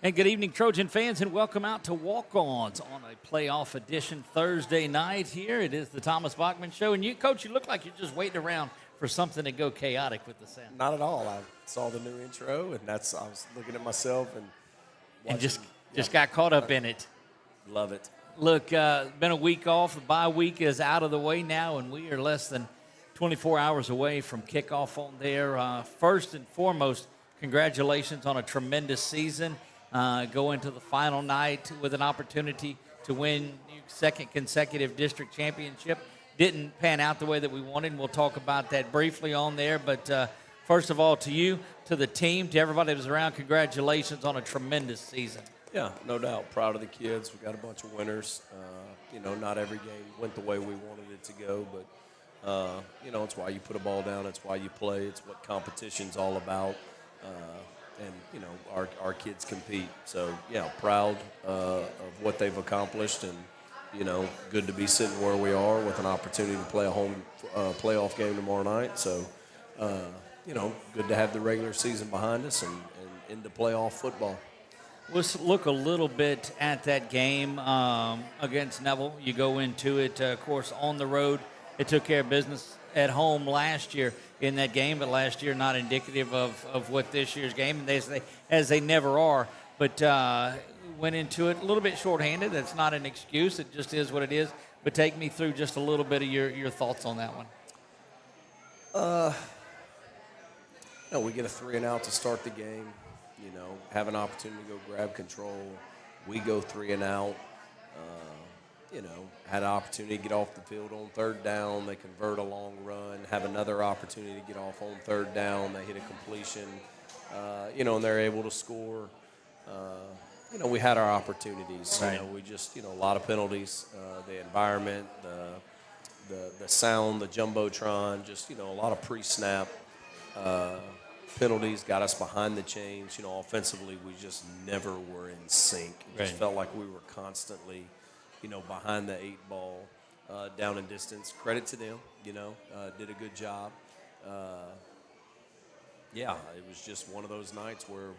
And good evening, Trojan fans, and welcome out to Walk-Ons on a playoff edition Thursday night here. It is the Thomas Bachman Show. And you, Coach, you look like you're just waiting around for something to go chaotic with the sound. Not at all. I saw the new intro, and I was looking at myself and watching, and just got caught up in it. Love it. Look, been a week off. The bye week is out of the way now, and we are less than 24 hours away from kickoff on there. First and foremost, congratulations on a tremendous season. Go into the final night with an opportunity to win your second consecutive district championship. Didn't pan out the way that we wanted, and we'll talk about that briefly on there. But first of all, to you, to the team, to everybody that was around, congratulations on a tremendous season. Yeah, no doubt. Proud of the kids. We got a bunch of winners. Not every game went the way we wanted it to go, but, it's why you put a ball down. It's why you play. It's what competition's all about. And our kids compete. So, yeah, proud of what they've accomplished, and, good to be sitting where we are with an opportunity to play a home playoff game tomorrow night. So, good to have the regular season behind us and into playoff football. Let's look a little bit at that game against Neville. You go into it, of course, on the road. It took care of business at home last year in that game, but last year not indicative of what this year's game, and as they never are. But went into it a little bit shorthanded. That's not an excuse. It just is what it is. But take me through just a little bit of your thoughts on that one. We get a 3-and-out to start the game. Have an opportunity to go grab control. We go 3-and-out. Had an opportunity to get off the field on third down. They convert a long run. Have another opportunity to get off on third down. They hit a completion, and they're able to score. We had our opportunities. Right. We just, a lot of penalties. The environment, the sound, the jumbotron, just, a lot of pre-snap penalties got us behind the chains. Offensively, we just never were in sync. It just felt like we were constantly, behind the 8 ball, down in distance. Credit to them, did a good job. It was just one of those nights where,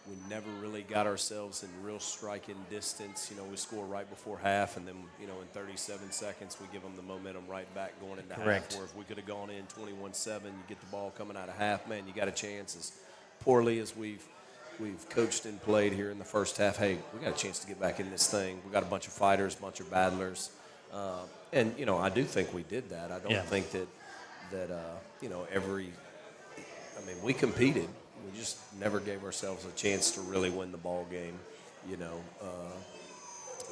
we never really got ourselves in real striking distance. We score right before half, and then, in 37 seconds, we give them the momentum right back going into Correct. half, where if we could have gone in 21-7, you get the ball coming out of half, man, you got a chance. As poorly as we've coached and played here in the first half, hey, we got a chance to get back in this thing. We got a bunch of fighters, a bunch of battlers. And, I do think we did that. I don't think that we competed. We just never gave ourselves a chance to really win the ball game,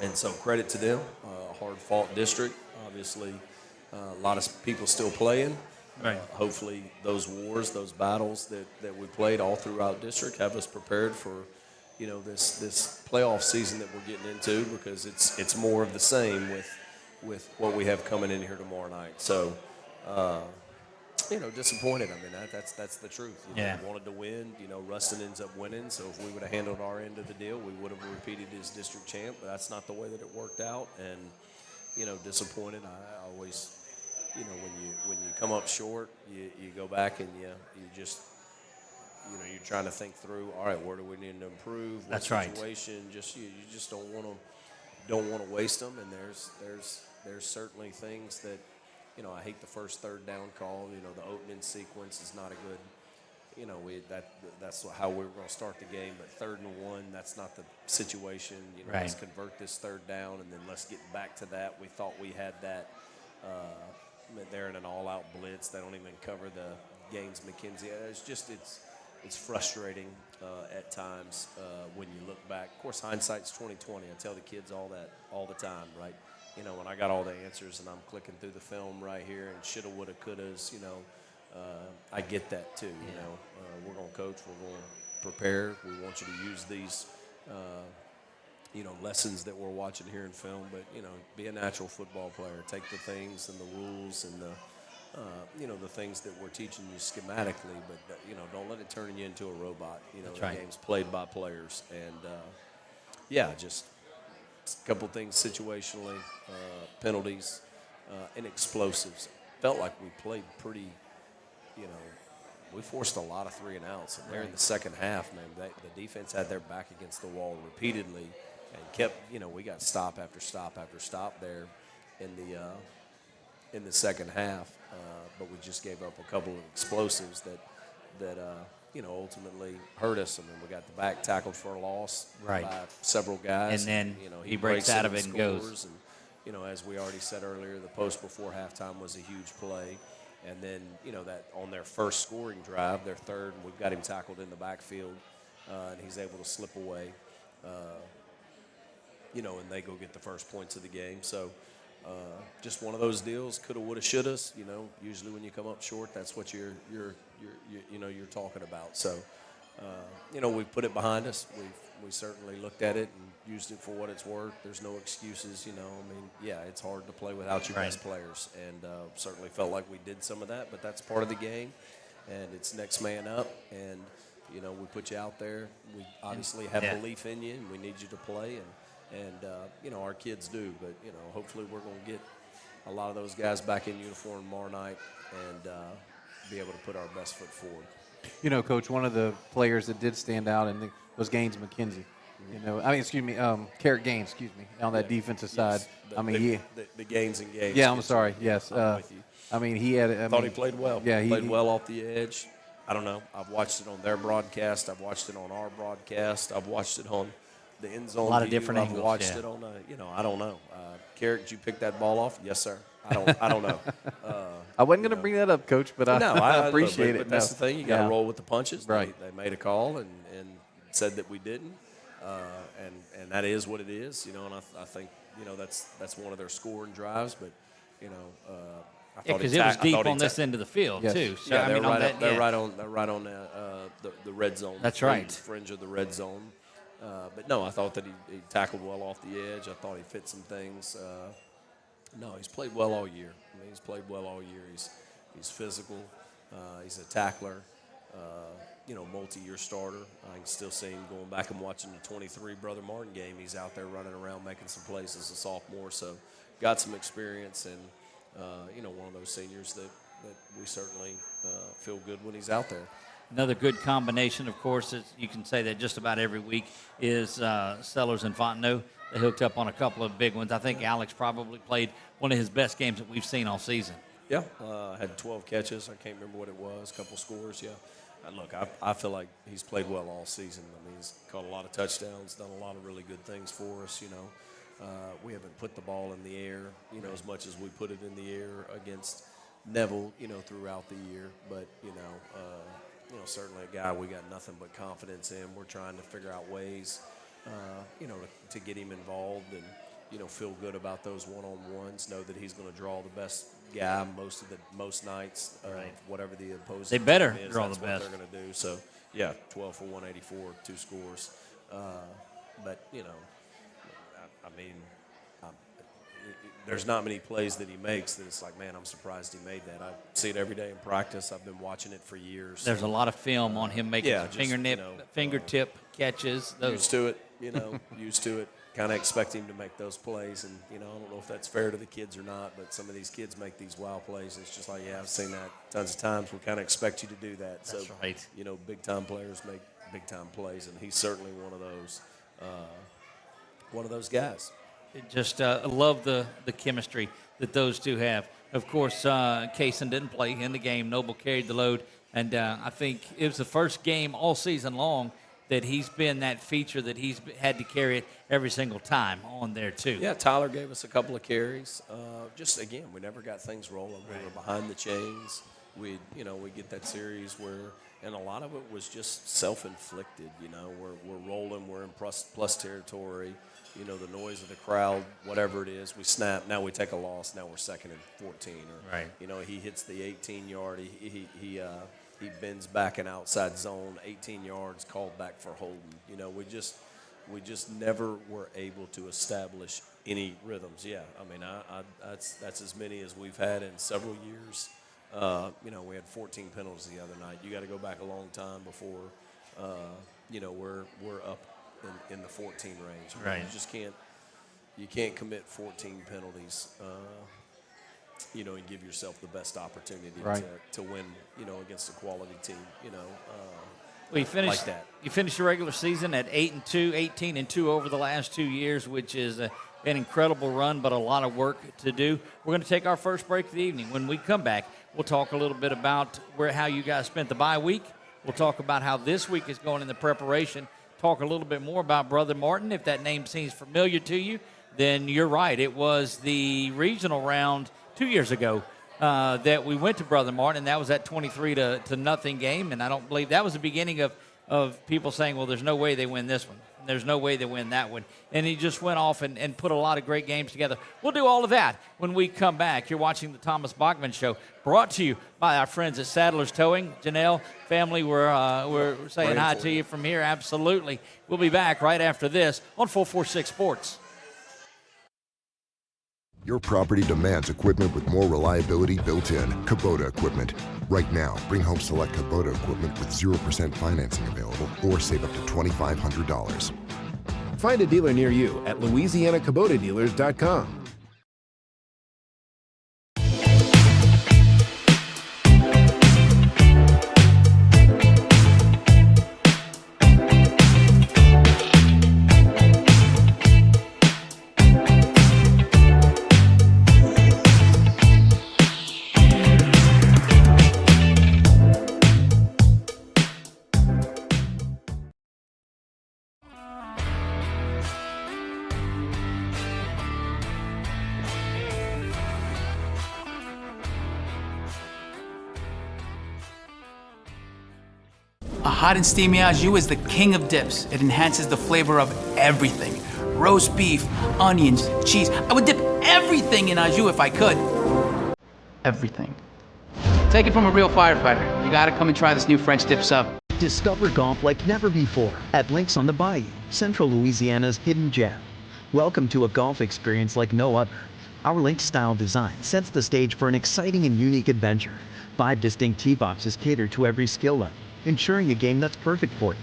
And so credit to them. Hard-fought district, obviously. A lot of people still playing. Right. Hopefully those wars, those battles that we played all throughout district have us prepared for, this playoff season that we're getting into, because it's more of the same with what we have coming in here tomorrow night. So, disappointed. I mean, that's the truth. We wanted to win. Ruston ends up winning. So if we would have handled our end of the deal, we would have repeated as district champ. But that's not the way that it worked out. And, disappointed. I always, when you come up short, you go back and you just, you're trying to think through. All right, where do we need to improve? What That's right. Situation? Just you just don't want to waste them. And there's certainly things that. I hate the first third down call. The opening sequence is not a good, that's how we were going to start the game. But 3rd and 1, that's not the situation. Let's convert this third down, and then let's get back to that. We thought we had that. They're in an all-out blitz. They don't even cover the Gaines McKenzie. It's frustrating at times when you look back. Of course, hindsight's 20/20. I tell the kids all the time, right? When I got all the answers and I'm clicking through the film right here and shoulda, woulda, couldas, I get that too. We're going to coach. We're going to prepare. We want you to use these, lessons that we're watching here in film. But, be a natural football player. Take the things and the rules and the things that we're teaching you schematically. But, don't let it turn you into a robot. That's the right. game's played by players. And, just a couple things situationally, penalties, and explosives. Felt like we played pretty, we forced a lot of 3 and outs. And there in the second half, man, the defense had their back against the wall repeatedly and kept, we got stop after stop after stop there in the second half. But we just gave up a couple of explosives that ultimately hurt us. I mean, we got the back tackled for a loss by several guys. And then he breaks out of it and goes. And, as we already said earlier, the post before halftime was a huge play. And then, that on their first scoring drive, their third, we've got him tackled in the backfield, and he's able to slip away, and they go get the first points of the game. So just one of those deals, coulda, woulda, shouldas. Usually when you come up short, that's what you're talking about. So, we put it behind us. We certainly looked at it and used it for what it's worth. There's no excuses, it's hard to play without your best players. And certainly felt like we did some of that, but that's part of the game. And it's next man up. And, we put you out there. We obviously have belief in you, and we need you to play. And our kids do. But, hopefully we're going to get a lot of those guys back in uniform tomorrow night and be able to put our best foot forward. Coach, one of the players that did stand out was Gaines McKenzie. Carrot Gaines, on that defensive side. The Gaines and Gaines. Yeah, I'm sorry. Yes. I'm with you. He had. I thought he played well. Yeah, he played well off the edge. I don't know. I've watched it on their broadcast. I've watched it on our broadcast. I've watched it on the end zone. A lot of different angles. I've watched it on. I don't know. Carrot, did you pick that ball off? Yes, sir. I don't know. I wasn't going to bring that up, Coach, but I appreciate it. But that's the thing. You got to roll with the punches. Right. They made a call and said that we didn't, and that is what it is. And I think that's one of their scoring drives. But because it was deep on this end of the field too. So they're right on the red zone. That's right. Fringe of the red zone. But no, I thought that he tackled well off the edge. I thought he fit some things. No, he's played well all year. He's played well all year. He's physical. He's a tackler. Multi-year starter. I can still see him going back and watching the 23 Brother Martin game. He's out there running around making some plays as a sophomore. So got some experience and, one of those seniors that we certainly feel good when he's out there. Another good combination, of course, is you can say that just about every week is Sellers and Fontenot. They hooked up on a couple of big ones. I think Alex probably played one of his best games that we've seen all season. Yeah, had 12 catches. I can't remember what it was, a couple scores, yeah. And look, I feel like he's played well all season. He's caught a lot of touchdowns, done a lot of really good things for us, We haven't put the ball in the air, as much as we put it in the air against Neville, throughout the year. But, certainly a guy we got nothing but confidence in. We're trying to figure out ways, to get him involved and, feel good about those one-on-ones, know that he's going to draw the best guy most nights, whatever the opposing They better team is, draw that's the what best. they're going to do. So, 12 for 184, 2 scores. There's not many plays that he makes that it's like, man, I'm surprised he made that. I see it every day in practice. I've been watching it for years. There's a lot of film on him making fingertip catches. Those. Used to it. Kind of expect him to make those plays. And, I don't know if that's fair to the kids or not, but some of these kids make these wow plays. It's just like, I've seen that tons of times. We kind of expect you to do that. That's so, right. Big-time players make big-time plays, and he's certainly one of those guys. Just love the chemistry that those two have. Of course, Kaysen didn't play in the game. Noble carried the load. And I think it was the first game all season long that he's been that feature that he's had to carry it every single time on there, too. Yeah, Tyler gave us a couple of carries. Again, we never got things rolling. We were behind the chains. We get that series where, and a lot of it was just self-inflicted. We're rolling. We're in plus territory. The noise of the crowd, whatever it is, we snap. Now we take a loss. Now we're 2nd and 14. He hits the 18-yard. He bends back in outside zone, 18 yards, called back for holding. We just never were able to establish any rhythms. Yeah, that's as many as we've had in several years. We had 14 penalties the other night. You got to go back a long time before, we're up in the 14 range. Right. You just can't commit 14 penalties and give yourself the best opportunity Right. to win, against a quality team, Well, you finished like that. You finished the regular season at 8-2, 18-2 over the last 2 years, which is an incredible run, but a lot of work to do. We're going to take our first break of the evening. When we come back, we'll talk a little bit about how you guys spent the bye week. We'll talk about how this week is going in the preparation. Talk a little bit more about Brother Martin. If that name seems familiar to you, then you're right. It was the regional round 2 years ago that we went to Brother Martin, and that was that 23-0 game. And I don't believe that was the beginning of people saying, well, there's no way they win this one. There's no way they win that one. And he just went off and put a lot of great games together. We'll do all of that when we come back. You're watching the Thomas Bachman Show, brought to you by our friends at Sadler's Towing. Janelle, family, we're saying hi to you from here. Absolutely. We'll be back right after this on 446 Sports. Your property demands equipment with more reliability built in. Kubota equipment. Right now, bring home select Kubota equipment with 0% financing available or save up to $2,500. Find a dealer near you at LouisianaKubotaDealers.com. A hot and steamy au jus is the king of dips. It enhances the flavor of everything. Roast beef, onions, cheese. I would dip everything in au jus if I could. Everything. Take it from a real firefighter. You gotta come and try this new French dip sub. Discover golf like never before at Links on the Bayou, Central Louisiana's hidden gem. Welcome to a golf experience like no other. Our Links-style design sets the stage for an exciting and unique adventure. 5 distinct tee boxes cater to every skill level, ensuring a game that's perfect for you.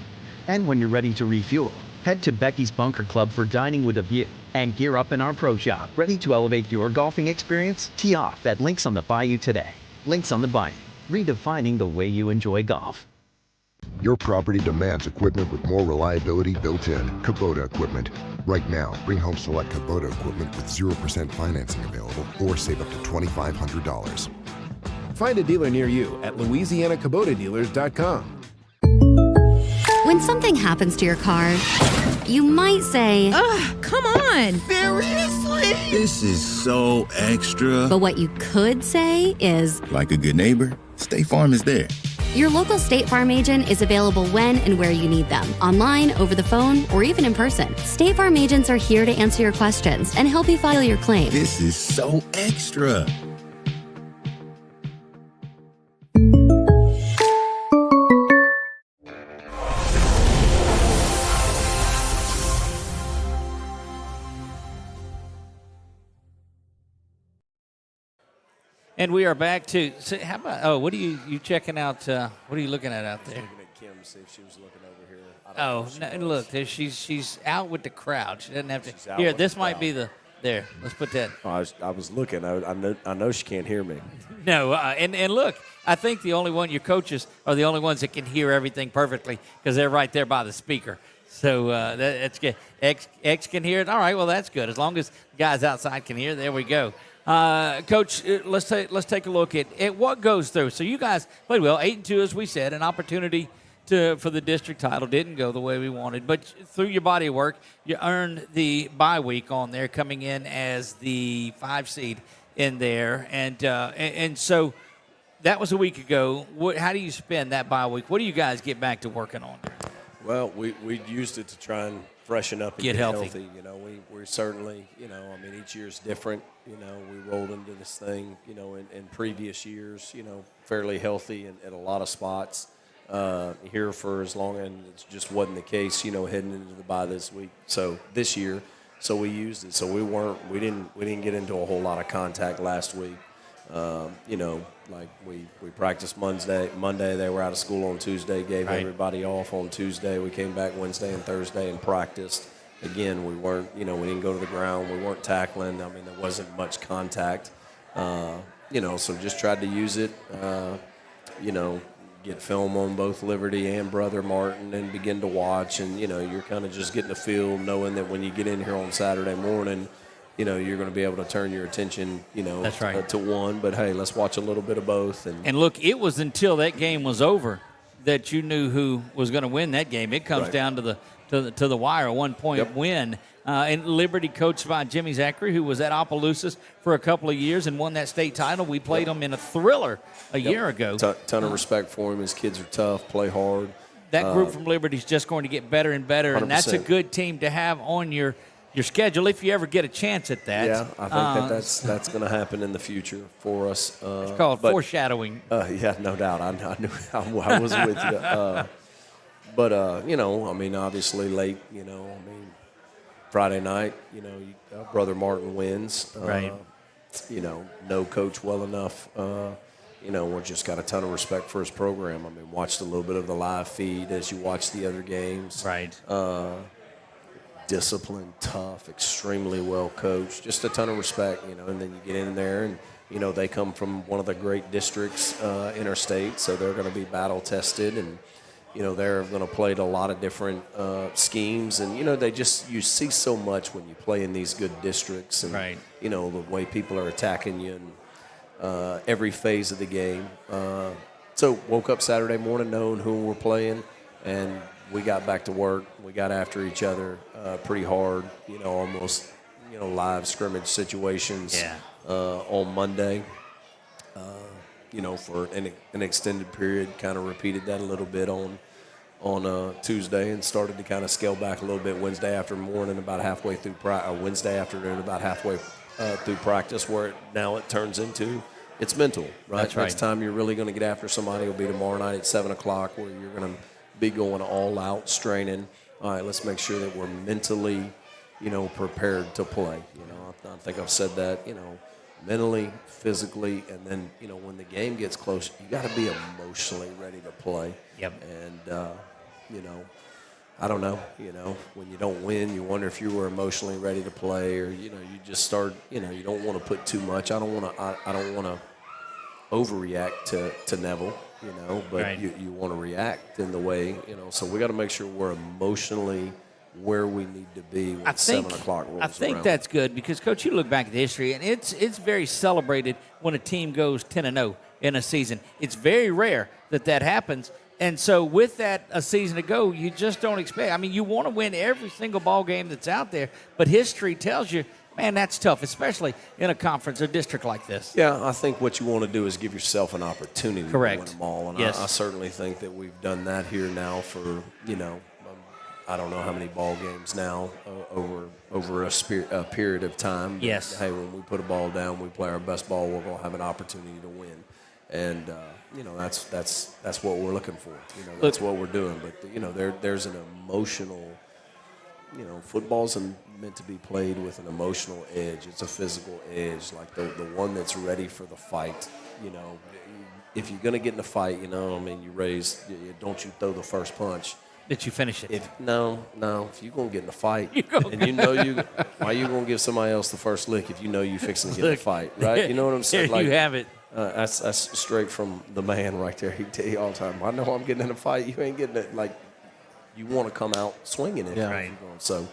And when you're ready to refuel, head to Becky's Bunker Club for dining with a view, and gear up in our pro shop, ready to elevate your golfing experience. Tee off at Links on the Bayou today. Links on the Bayou, redefining the way you enjoy golf. Your property demands equipment with more reliability built in. Kubota equipment. Right now, bring home select Kubota equipment with 0% financing available or save up to $2,500. Find a dealer near you at LouisianaKubotaDealers.com. When something happens to your car, you might say, ugh, come on. Seriously? This is so extra. But what you could say is, like a good neighbor, State Farm is there. Your local State Farm agent is available when and where you need them, online, over the phone, or even in person. State Farm agents are here to answer your questions and help you file your claim. This is so extra. And we are back to, so how about, what are you checking out, what are you looking at out there? Looking at Kim to see if she was looking over here. Look, she's out with the crowd. She doesn't have She's to. out Here, with this the might crowd. be there, let's put that. I was looking. I know she can't hear me. No, and look, I think the only one, your coaches are the only ones that can hear everything perfectly because they're right there by the speaker. So that's good. X can hear it. All right, well, that's good. As long as guys outside can hear, there we go. Coach, let's take a look at what goes through. So you guys played well, 8-2, as we said, an opportunity for the district title. Didn't go the way we wanted, but through your body of work, you earned the bye week on there, coming in as the 5 seed in there, and so that was a week ago. How do you spend that bye week? What do you guys get back to working on? Well, we used it to try and freshen up and Get get healthy. You know, we certainly, each year's different. We rolled into this thing, in previous years, fairly healthy in a lot of spots. Here for as long, and it just wasn't the case, heading into the bye this week. So this year, so we used it. So we didn't get into a whole lot of contact last week. Like we practiced Monday. They were out of school on Tuesday. Gave everybody off on Tuesday. We came back Wednesday and Thursday and practiced. Again, we weren't, we didn't go to the ground. We weren't tackling. I mean, there wasn't much contact. So just tried to use it, get film on both Liberty and Brother Martin and begin to watch. And, you're kind of just getting a feel, knowing that when you get in here on Saturday morning, you're going to be able to turn your attention, That's right. to one. But, hey, let's watch a little bit of both. And look, it was until that game was over that you knew who was going to win that game. It comes down to the wire, a 1-point win. And Liberty, coached by Jimmy Zachary, who was at Opelousas for a couple of years and won that state title. We played them in a thriller a year ago. Ton of respect for him. His kids are tough, play hard. That group from Liberty is just going to get better and better, 100%. and that's a good team to have on your schedule if you ever get a chance at that. Yeah, I think that's going to happen in the future for us. It's called foreshadowing. Yeah, no doubt. I knew I was with you. But obviously late, Friday night, Brother Martin wins. Right. Know Coach well enough. We've just got a ton of respect for his program. Watched a little bit of the live feed as you watch the other games. Right. Disciplined, tough, extremely well coached. Just a ton of respect, and then you get in there and, they come from one of the great districts interstate, so they're going to be battle tested and, they're going to play to a lot of different schemes. And, you see so much when you play in these good districts and, right. The way people are attacking you in every phase of the game. So woke up Saturday morning knowing who we're playing, and we got back to work. We got after each other pretty hard, almost, live scrimmage situations on Monday, for an extended period. Kind of repeated that a little bit on Tuesday and started to kind of scale back a little bit Wednesday afternoon about halfway through practice, where now it turns into it's mental, right? That's right. Next time you're really going to get after somebody will be tomorrow night at 7 o'clock, where you're going to be going all out, straining. All right, let's make sure that we're mentally, prepared to play. I think I've said that, mentally, physically, and then, when the game gets close, you got to be emotionally ready to play. Yep. And, I don't know, when you don't win, you wonder if you were emotionally ready to play, or, you just start, you don't want to put too much. I don't want to overreact to Neville. But right. you want to react in the way, so we got to make sure we're emotionally where we need to be when 7 o'clock rolls around. I think that's good because, Coach, you look back at the history, and it's very celebrated when a team goes 10-0 in a season. It's very rare that happens. And so with that a season ago, you just don't expect. You want to win every single ball game that's out there, but history tells you, man, that's tough, especially in a conference or district like this. Yeah, I think what you want to do is give yourself an opportunity to win them all. And yes. I certainly think that we've done that here now for, I don't know how many ball games now over a period of time. But, yes. Hey, when we put a ball down, we play our best ball, we're going to have an opportunity to win. And, that's what we're looking for. That's what we're doing. But, there's an emotional, football's meant to be played with an emotional edge. It's a physical edge, like the one that's ready for the fight. If you're going to get in a fight, don't you throw the first punch. That you finish it. No. If you're going to get in a fight, why you going to give somebody else the first lick if you know you fixing to get in a fight, right? You know what I'm saying? There you have it. That's straight from the man right there. He tell you all the time, I know I'm getting in a fight. You ain't getting it. Like, you want to come out swinging it. Yeah. Right. So,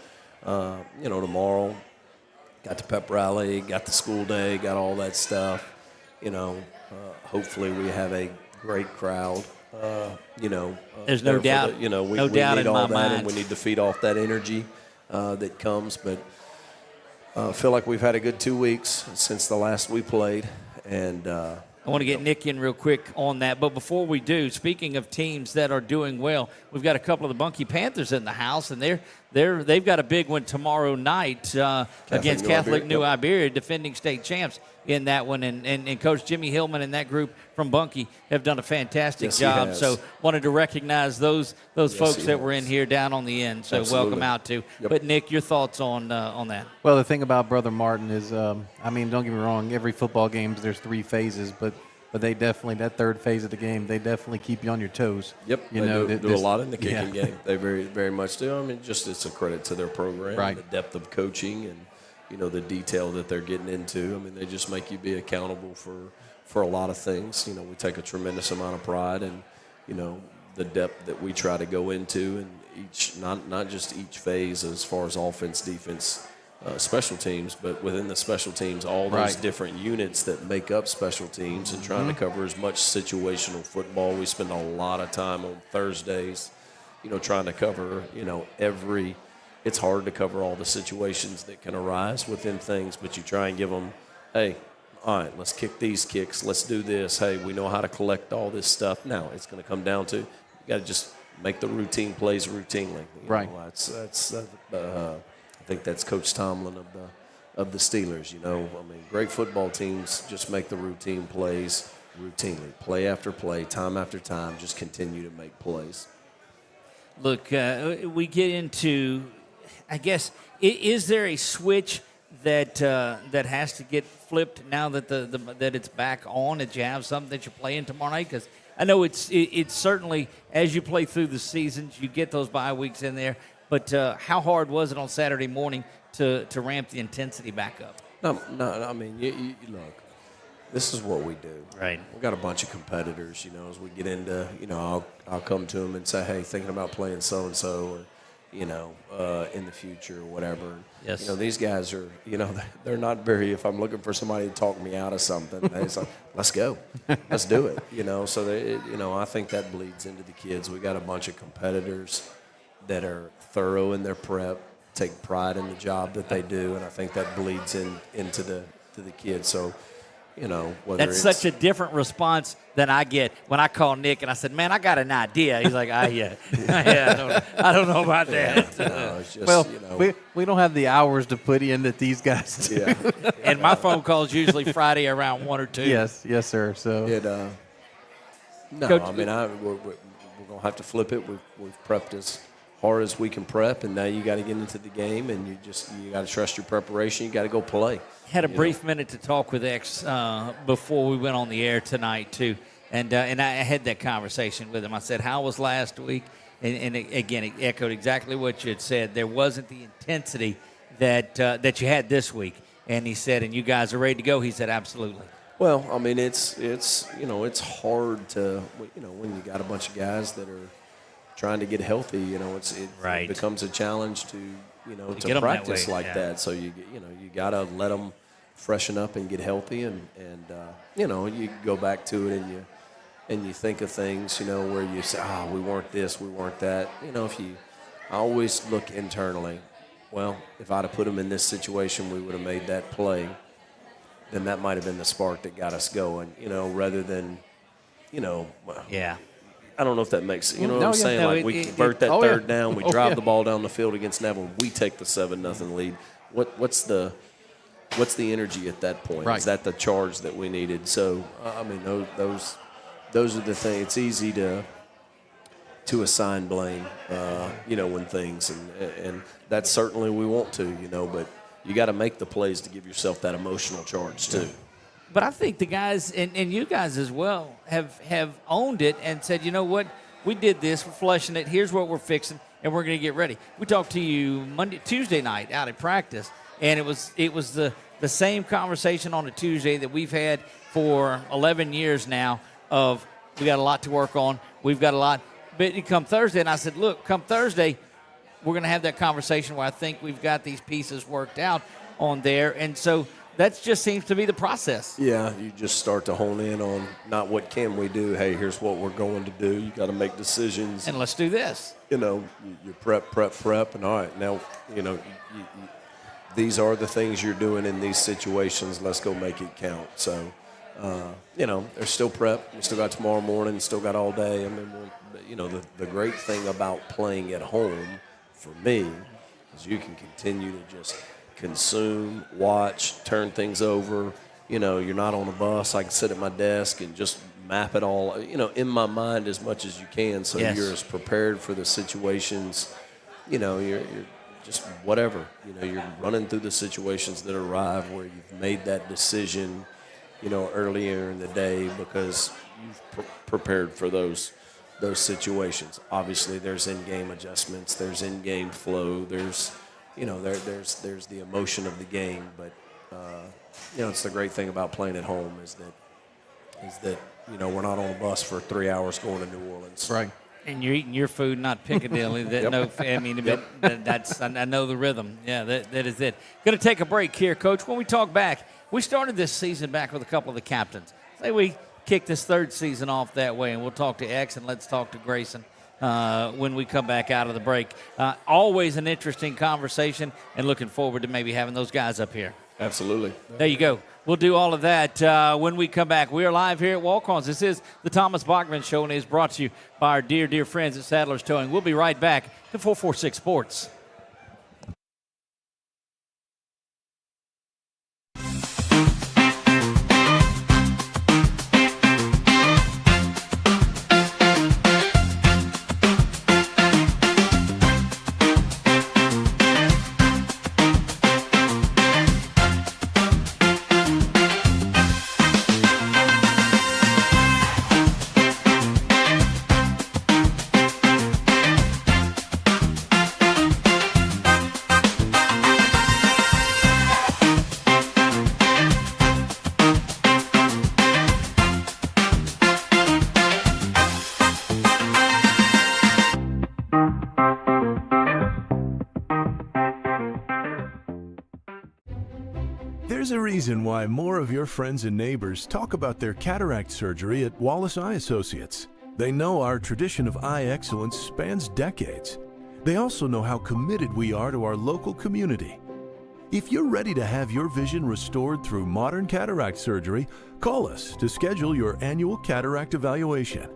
tomorrow, got the pep rally, got the school day, got all that stuff. Hopefully we have a great crowd. There's no doubt. We doubt need in all my that, mind. and we need to feed off that energy that comes. But I feel like we've had a good 2 weeks since the last we played. And I want to get Nick in real quick on that. But before we do, speaking of teams that are doing well, we've got a couple of the Bunkie Panthers in the house, and they've got a big one tomorrow night against Catholic New Iberia, defending state champs in that one. And Coach Jimmy Hillman and that group from Bunkie have done a fantastic job. So wanted to recognize those folks that were in here down on the end. So welcome out to. Yep. But Nick, your thoughts on that? Well, the thing about Brother Martin is, don't get me wrong, every football game there's 3 phases, but they definitely, that third phase of the game, they definitely keep you on your toes. Yep, they do a lot in the kicking game. They very, very much do. It's a credit to their program, right. The depth of coaching, and the detail that they're getting into. I mean, they just make you be accountable for a lot of things. We take a tremendous amount of pride in, the depth that we try to go into, and each not just each phase as far as offense, defense, special teams, but within the special teams, all those different units that make up special teams, and trying to cover as much situational football. We spend a lot of time on Thursdays, trying to cover, it's hard to cover all the situations that can arise within things, but you try and give them, hey, all right, let's kick these kicks. Let's do this. Hey, we know how to collect all this stuff. Now it's going to come down to you got to just make the routine plays routinely. Right. That's I think that's Coach Tomlin of the Steelers. I mean, great football teams just make the routine plays routinely, play after play, time after time. Just continue to make plays. Look, we get into, I guess, is there a switch that has to get flipped now that that it's back on, that you have something that you're playing tomorrow night? Because I know it's certainly, as you play through the seasons, you get those bye weeks in there. But how hard was it on Saturday morning to ramp the intensity back up? No. I mean, you look, this is what we do. Right. We've got a bunch of competitors. As we get into, I'll come to them and say, hey, thinking about playing so and so, or in the future or whatever. Yes. These guys are, they're not very, if I'm looking for somebody to talk me out of something, it's like, let's go. Let's do it. So they, I think that bleeds into the kids. We got a bunch of competitors that are thorough in their prep, take pride in the job that they do, and I think that bleeds into the kids. So, whether that's such a different response than I get when I call Nick and I said, "Man, I got an idea." He's like, yeah, I don't know about that. It's just, well, we don't have the hours to put in that these guys do. Yeah. And my phone call is usually Friday around 1 or 2. Yes, sir. So no, Coach, I mean, we're gonna have to flip it. We've prepped as hard as we can prep, and now you got to get into the game, and you got to trust your preparation. You got to go play. Had a brief minute to talk with X before we went on the air tonight too, and I had that conversation with him. I said, "How was last week?" And again, it echoed exactly what you had said. There wasn't the intensity that you had this week, and he said, "And you guys are ready to go." He said, "Absolutely." Well, I mean, it's hard to when you got a bunch of guys that are trying to get healthy. It becomes a challenge to to practice like that. So you got to let them freshen up and get healthy, and you go back to it and you think of things where you say, we weren't this, we weren't that. I always look internally. Well, if I'd have put them in this situation, we would have made that play. Then that might have been the spark that got us going. Rather than Yeah. I don't know if that makes sense. You know what I'm saying? We convert that third down. We drive the ball down the field against Neville. We take the 7-0 lead. What's the energy at that point? Right. Is that the charge that we needed? So, I mean, those are the things. It's easy to assign blame, when things, and that's certainly we want to, but you got to make the plays to give yourself that emotional charge too. But I think the guys, and you guys as well, have owned it and said, you know what, we did this, we're flushing it, here's what we're fixing, and we're going to get ready. We talked to you Tuesday night out at practice, and it was the same conversation on a Tuesday that we've had for 11 years now of we got a lot to work on, we've got a lot. But it come Thursday, and I said, look, come Thursday, we're going to have that conversation where I think we've got these pieces worked out on there, and so that just seems to be the process. Yeah, you just start to hone in on not what can we do. Hey, here's what we're going to do. You got to make decisions. And let's do this. You prep, and all right, now, these are the things you're doing in these situations. Let's go make it count. So, there's still prep. We still got tomorrow morning, still got all day. I mean, the great thing about playing at home for me is you can continue to just consume, watch, turn things over. You're not on a bus. I can sit at my desk and just map it all, in my mind as much as you can. So you're as prepared for the situations, you're just whatever. You're running through the situations that arrive where you've made that decision, earlier in the day because you've prepared for those situations. Obviously, there's in-game adjustments. There's in-game flow. There's there's the emotion of the game, but it's the great thing about playing at home is that we're not on a bus for 3 hours going to New Orleans. Right. And you're eating your food, not Piccadilly. That's I know the rhythm. Yeah, that is it. Going to take a break here, Coach. When we talk back, we started this season back with a couple of the captains. Say we kick this third season off that way, and we'll talk to X and let's talk to Grayson when we come back out of the break. Always an interesting conversation, and looking forward to maybe having those guys up here. Absolutely. There you go. We'll do all of that when we come back. We are live here at Walk-Ons. This is the Thomas Bachman Show, and it is brought to you by our dear, dear friends at Sadler's Towing. We'll be right back to 446 Sports. There's a reason why more of your friends and neighbors talk about their cataract surgery at Wallace Eye Associates. They know our tradition of eye excellence spans decades. They also know how committed we are to our local community. If you're ready to have your vision restored through modern cataract surgery, call us to schedule your annual cataract evaluation.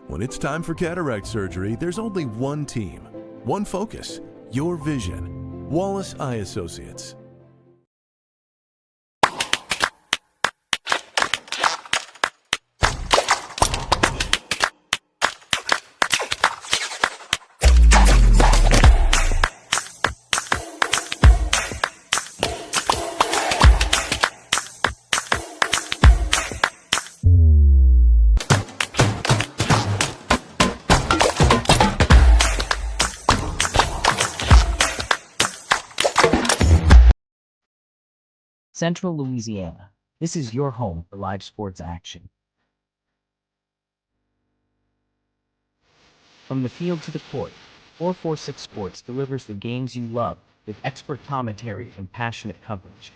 When it's time for cataract surgery, there's only one team, one focus, your vision. Wallace Eye Associates. Central Louisiana. This is your home for live sports action. From the field to the court, 446 Sports delivers the games you love with expert commentary and passionate coverage.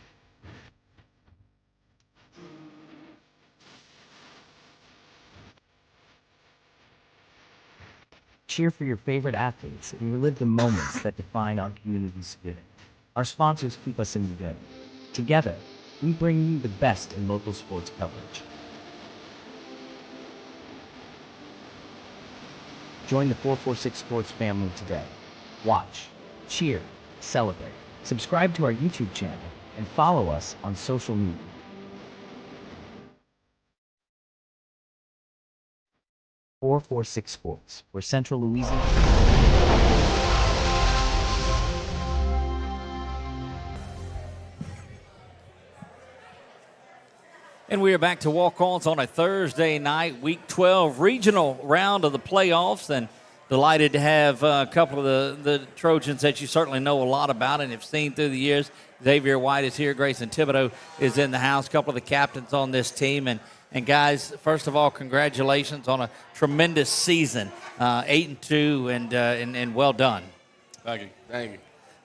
Cheer for your favorite athletes and relive the moments that define our community's spirit. Our sponsors keep us in the game. Together, we bring you the best in local sports coverage. Join the 446 Sports family today. Watch, cheer, celebrate. Subscribe to our YouTube channel and follow us on social media. .446 Sports, where Central Louisiana. And we are back to walk-ons on a Thursday night, Week 12 regional round of the playoffs, and delighted to have a couple of the Trojans that you certainly know a lot about and have seen through the years. Xavier White is here. Grayson Thibodeau is in the house. A couple of the captains on this team. And guys, first of all, congratulations on a tremendous season, 8-2, and well done. Thank you. Thank you.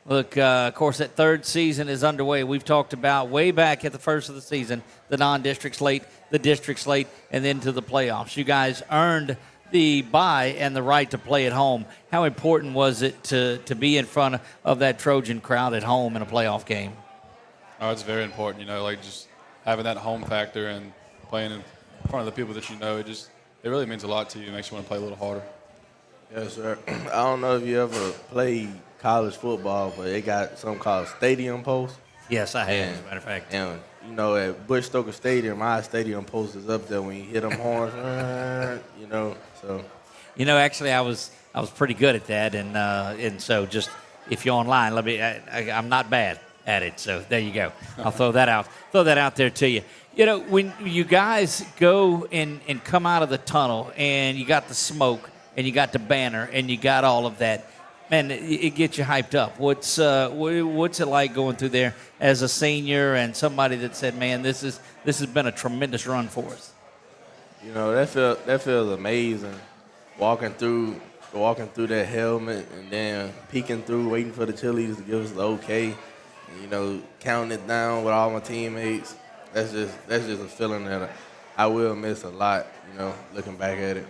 Look, of course, that third season is underway. We've talked about way back at the first of the season, the non-district slate, the district slate, and then to the playoffs. You guys earned the bye and the right to play at home. How important was it to be in front of that Trojan crowd at home in a playoff game? Oh, it's very important, just having that home factor and playing in front of the people that you know. It really means a lot to you. It makes you want to play a little harder. Yes, sir. I don't know if you ever played college football, but they got something called stadium post. Yes, I have, as a matter of fact. And, at Bush Stoker Stadium, our stadium post is up there when you hit them horns, so. Actually, I was pretty good at that, and so just if you're online, I'm not bad at it, so there you go. I'll throw that out there to you. When you guys go and come out of the tunnel and you got the smoke and you got the banner and you got all of that, man, it gets you hyped up. What's it like going through there as a senior and somebody that said, man, this has been a tremendous run for us? You know, that feels amazing. Walking through that helmet and then peeking through, waiting for the cheerleaders to give us the okay. And, you know, counting it down with all my teammates. That's just a feeling that I will miss a lot, you know, looking back at it.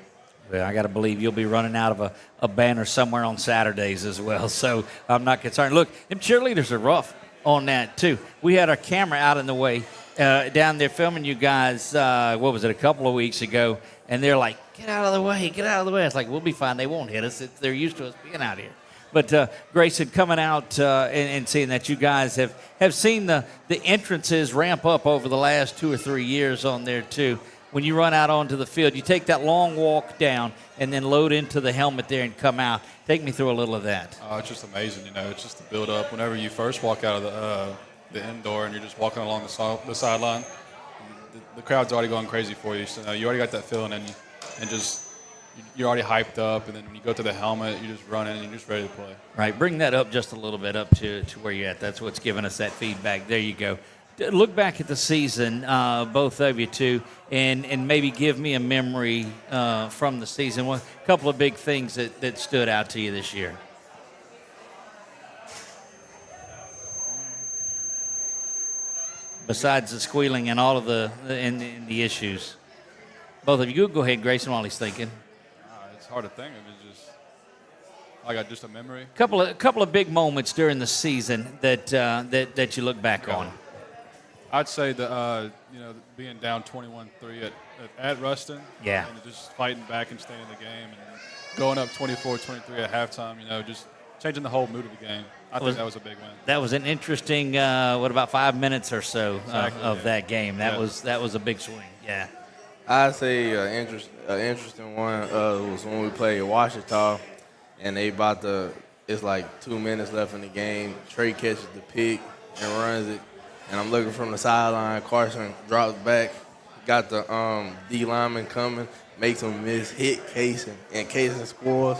Well, I got to believe you'll be running out of a banner somewhere on Saturdays as well, so I'm not concerned. Look, them cheerleaders are rough on that, too. We had our camera out in the way down there filming you guys, what was it, a couple of weeks ago, and they're like, get out of the way, get out of the way. It's like, we'll be fine. They won't hit us. They're used to us being out here. But, Grayson, coming out and seeing that you guys have seen the entrances ramp up over the last 2 or 3 years on there, too. When you run out onto the field, you take that long walk down and then load into the helmet there and come out. Take me through a little of that. It's just amazing, you know. It's just the build-up. Whenever you first walk out of the indoor and you're just walking along the sideline, the crowd's already going crazy for you. So you already got that feeling, and you're already hyped up. And then when you go to the helmet, you just run in and you're just ready to play. Right. Bring that up just a little bit up to where you're at. That's what's giving us that feedback. There you go. Look back at the season, both of you two, and maybe give me a memory from the season. A couple of big things that stood out to you this year. Besides the squealing and all of the issues. Both of you. Go ahead, Grayson, while he's thinking. It's hard to think of. It's just, I got just a memory. Couple of big moments during the season that you look back on. I'd say being down 21-3 at Ruston. Yeah. And just fighting back and staying in the game and going up 24-23 at halftime, just changing the whole mood of the game. I think that was a big win. That was an interesting, about 5 minutes or so of that game. That was a big swing, yeah. I'd say an interesting one was when we played Washita, and it's like 2 minutes left in the game. Trey catches the pick and runs it. And I'm looking from the sideline. Carson drops back, got the D lineman coming, makes him miss, hit Case, and Case scores.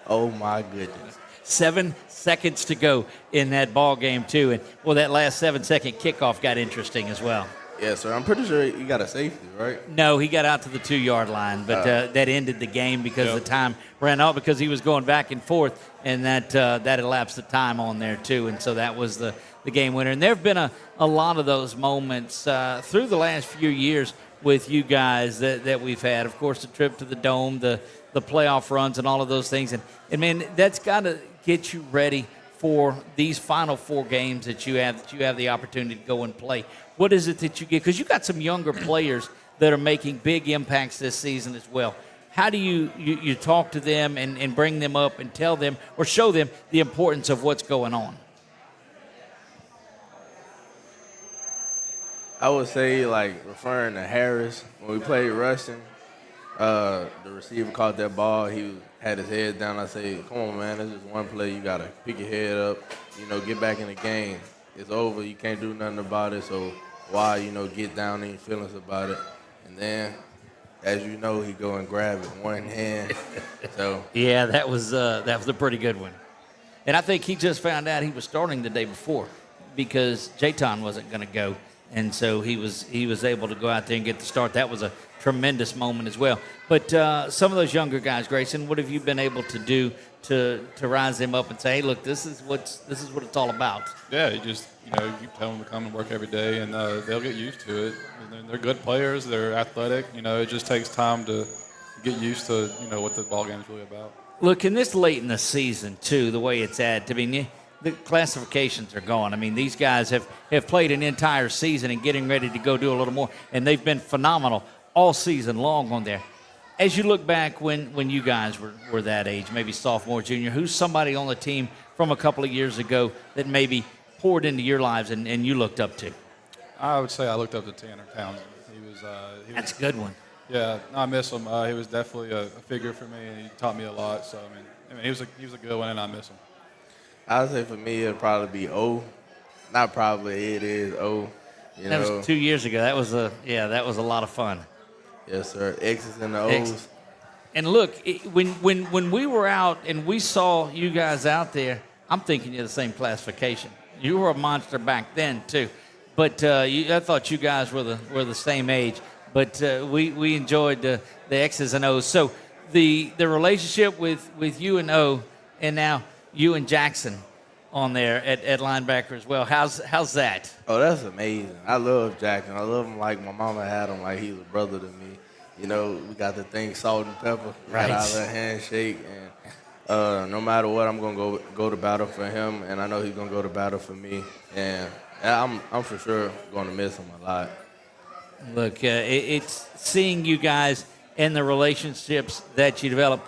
Oh, my goodness. 7 seconds to go in that ball game, too. And, that last 7-second kickoff got interesting as well. Yeah, sir. I'm pretty sure he got a safety, right? No, he got out to the 2-yard line, but that ended the game because the time ran out because he was going back and forth, and that elapsed the time on there, too. And so that was the game winner. And there have been a lot of those moments through the last few years with you guys that we've had. Of course, the trip to the Dome, the playoff runs, and all of those things. And man, that's got to get you ready for these final 4 games that you have the opportunity to go and play. What is it that you get? Because you got some younger players that are making big impacts this season as well. How do you talk to them and bring them up and tell them or show them the importance of what's going on? I would say, referring to Harris, when we played Ruston, the receiver caught that ball. He had his head down. I say, come on, man, this is one play. You got to pick your head up, get back in the game. It's over. You can't do nothing about it, so why, get down in your feelings about it. And then, as you know, he go and grab it one hand. So yeah, that was a pretty good one. And I think he just found out he was starting the day before because Jayton wasn't going to go. And so he was able to go out there and get the start. That was a tremendous moment as well. But some of those younger guys, Grayson, what have you been able to do to rise them up and say, hey, look, this is what it's all about? Yeah, you tell them to come and work every day, and they'll get used to it. And they're good players. They're athletic. It just takes time to get used to what the ball game is really about. Look, in this late in the season too, the way it's at, the classifications are gone. I mean, these guys have played an entire season and getting ready to go do a little more, and they've been phenomenal all season long on there. As you look back when you guys were that age, maybe sophomore, junior, who's somebody on the team from a couple of years ago that maybe poured into your lives and you looked up to? I would say I looked up to Tanner Townsend. That's a good one. Yeah, I miss him. He was definitely a figure for me, and he taught me a lot. So, I mean he was a good one, and I miss him. I would say for me, it'd probably be O. Not probably, it is O. That was 2 years ago. That was a lot of fun. Yes, sir. X's and the O's. And look, when we were out and we saw you guys out there, I'm thinking you're the same classification. You were a monster back then too, but I thought you guys were the same age. But we enjoyed the X's and O's. So the relationship with you and O, and now you and Jackson on there at linebacker as well. How's that? Oh, that's amazing. I love Jackson. I love him like my mama had him, like he's a brother to me. You know, we got the thing salt and pepper. Right. Got our handshake, and no matter what, I'm gonna go to battle for him, and I know he's gonna go to battle for me. And I'm for sure gonna miss him a lot. Look, it's seeing you guys and the relationships that you develop.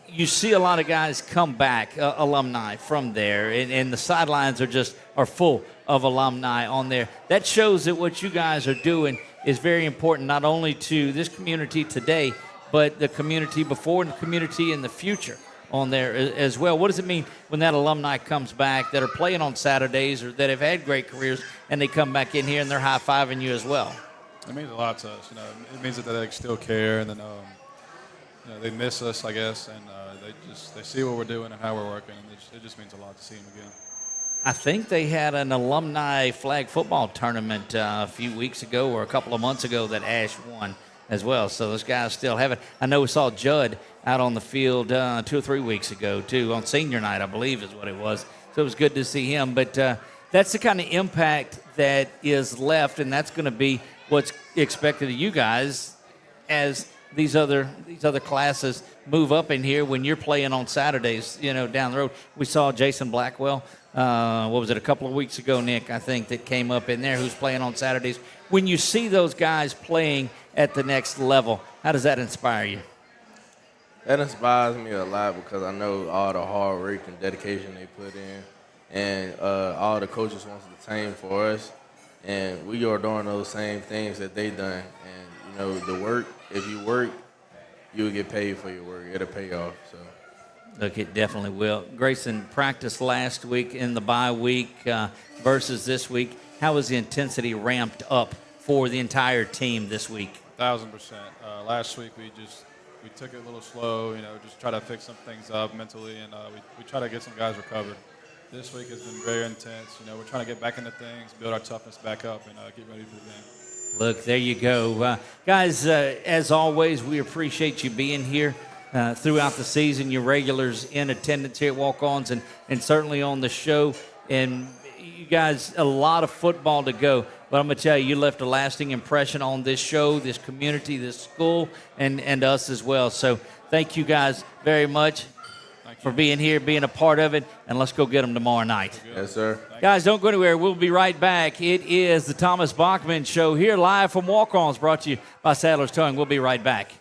You see a lot of guys come back, alumni from there, and the sidelines are full of alumni on there. That shows that what you guys are doing is very important, not only to this community today, but the community before and the community in the future on there as well. What does it mean when that alumni comes back that are playing on Saturdays or that have had great careers and they come back in here and they're high-fiving you as well? It means a lot to us. It means that they still care, and then they miss us, I guess, and they see what we're doing and how we're working, and it just means a lot to see them again. I think they had an alumni flag football tournament a few weeks ago or a couple of months ago that Ash won as well. So those guys still have it. I know we saw Judd out on the field 2 or 3 weeks ago, too, on senior night, I believe is what it was. So it was good to see him. But that's the kind of impact that is left, and that's going to be what's expected of you guys as these other classes move up in here when you're playing on Saturdays, down the road. We saw Jason Blackwell, a couple of weeks ago, Nick, I think, that came up in there, who's playing on Saturdays. When you see those guys playing at the next level, how does that inspire you? That inspires me a lot because I know all the hard work and dedication they put in, and all the coaches want the same for us, and we are doing those same things that they done. And the work, if you work, you will get paid for your work. It'll pay off. So. Look, it definitely will. Grayson practiced last week in the bye week versus this week. How was the intensity ramped up for the entire team this week? 1,000%. Last week we took it a little slow, just try to fix some things up mentally, and we try to get some guys recovered. This week has been very intense. We're trying to get back into things, build our toughness back up, and get ready for the game. Look, there you go. Guys, as always, we appreciate you being here throughout the season, your regulars in attendance here at Walk-Ons and certainly on the show. And you guys, a lot of football to go. But I'm going to tell you, you left a lasting impression on this show, this community, this school, and us as well. So thank you guys very much for being here, being a part of it, and let's go get them tomorrow night. Yes, sir. Guys, don't go anywhere. We'll be right back. It is the Thomas Bachman Show here live from Walk-Ons, brought to you by Sadler's Towing. We'll be right back.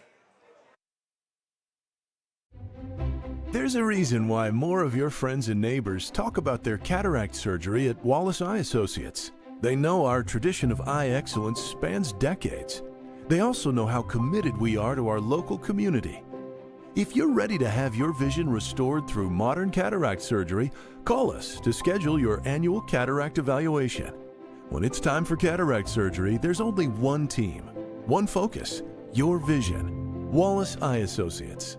There's a reason why more of your friends and neighbors talk about their cataract surgery at Wallace Eye Associates. They know our tradition of eye excellence spans decades. They also know how committed we are to our local community. If you're ready to have your vision restored through modern cataract surgery, call us to schedule your annual cataract evaluation. When it's time for cataract surgery, there's only one team, one focus, your vision. Wallace Eye Associates.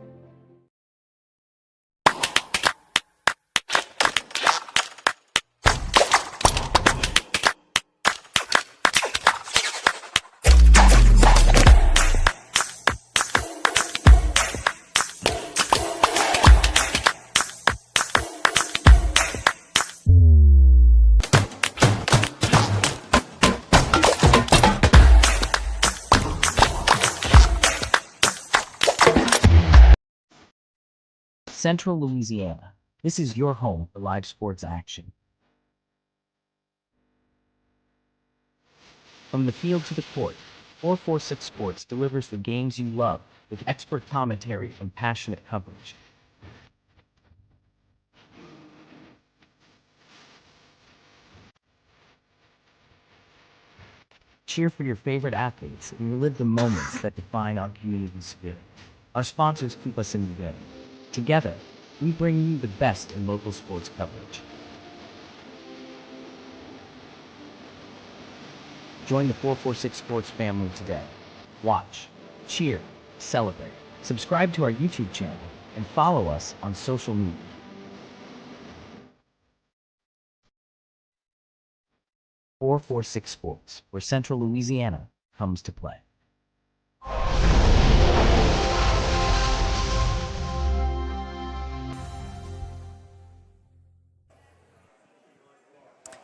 Central Louisiana. This is your home for live sports action. From the field to the court, 446Sports delivers the games you love with expert commentary and passionate coverage. Cheer for your favorite athletes and relive the moments that define our community's spirit. Our sponsors keep us in the game. Together, we bring you the best in local sports coverage. Join the 446 Sports family today. Watch, cheer, celebrate. Subscribe to our YouTube channel and follow us on social media. 446 Sports, where Central Louisiana comes to play.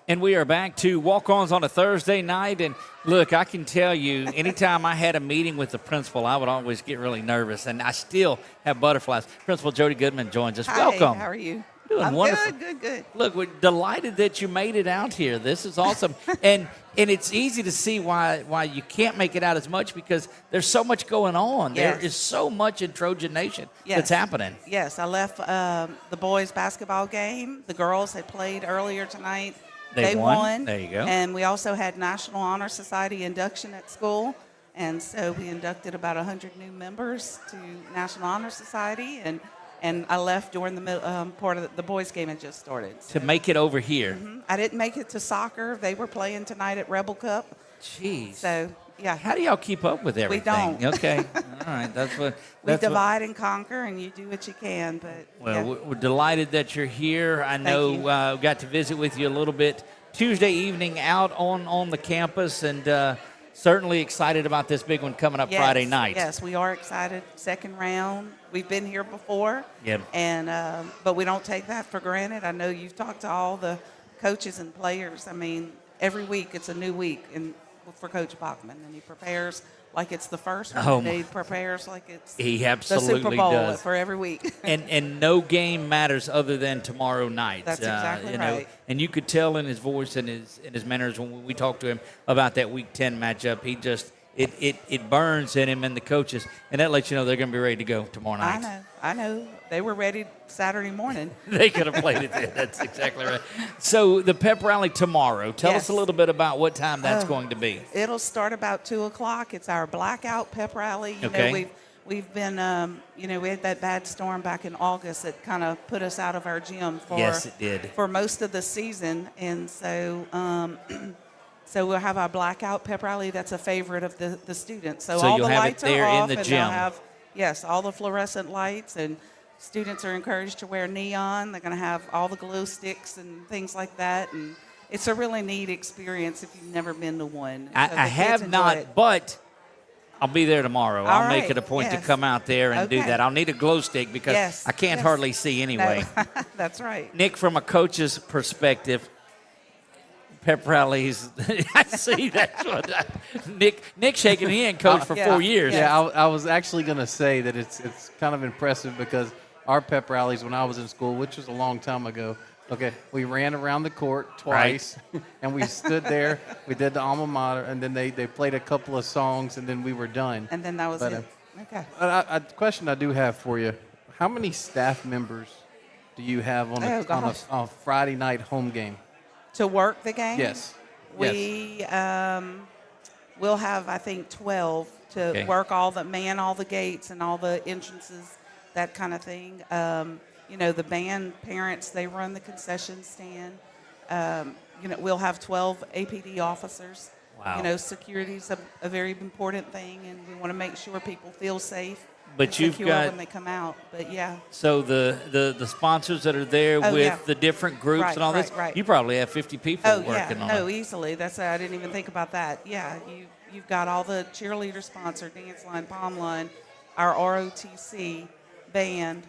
And we are back to walk-ons on a Thursday night. And, look, I can tell you, anytime I had a meeting with the principal, I would always get really nervous. And I still have butterflies. Principal Jody Goodman joins us. Hi, Welcome. How are you? Doing I'm wonderful. Good. Look, we're delighted that you made it out here. This is awesome. and it's easy to see why you can't make it out as much because there's so much going on. Yes. There is so much in Trojan Nation that's happening. Yes, I left the boys' basketball game. The girls had played earlier tonight. They won. There you go. And we also had National Honor Society induction at school. And so we inducted about 100 new members to National Honor Society. And I left during the part of the boys' game had just started. To make it over here. Mm-hmm. I didn't make it to soccer. They were playing tonight at Rebel Cup. Jeez. So, yeah. How do y'all keep up with everything? We don't. Okay. All right. We divide and conquer, and you do what you can. But we're delighted that you're here. I know we got to visit with you a little bit Tuesday evening out on the campus, and certainly excited about this big one coming up Friday night. Yes, we are excited. Second round. We've been here before. Yep. And but we don't take that for granted. I know you've talked to all the coaches and players. I mean, every week it's a new week for Coach Bachman, and he prepares like it's the first one. And he prepares like it's he the absolutely Super Bowl does. for every week. and no game matters other than tomorrow night. That's exactly right. And you could tell in his voice and his manners when we talked to him about that Week 10 matchup. He just it burns in him and the coaches, and that lets you know they're going to be ready to go tomorrow night. I know. They were ready Saturday morning. They could have played it then. That's exactly right. So the pep rally tomorrow. Tell us a little bit about what time that's going to be. It'll start about 2:00. It's our blackout pep rally. You know, we've been, we had that bad storm back in August that kind of put us out of our gym for most of the season, and so. So we'll have our blackout pep rally. That's a favorite of the students. So all you'll the have lights it there are off, in the and gym. they'll have all the fluorescent lights, and students are encouraged to wear neon. They're going to have all the glow sticks and things like that, and it's a really neat experience if you've never been to one. I have not, but I'll be there tomorrow. I'll make it a point to come out there and do that. I'll need a glow stick because I can't hardly see anyway. No. That's right. Nick, from a coach's perspective, pep rallies. I see that's what Nick shaking his hand, coach for 4 years. Yeah, I was actually going to say that it's kind of impressive because our pep rallies when I was in school, which was a long time ago, we ran around the court twice, and we stood there. We did the alma mater, and then they played a couple of songs, and then we were done. And then that was it. Okay. A question I do have for you: how many staff members do you have on a Friday night home game? To work the game? Yes. We will have, I think, 12 to work all the gates and all the entrances, that kind of thing. The band parents, they run the concession stand. We'll have 12 APD officers. Wow. Security's a very important thing, and we want to make sure people feel safe. But you've got when they come out, but So the sponsors that are there with the different groups and all this, you probably have 50 people working on it. No, easily. I didn't even think about that. Yeah, you've got all the cheerleader sponsor, dance line, palm line, our ROTC band.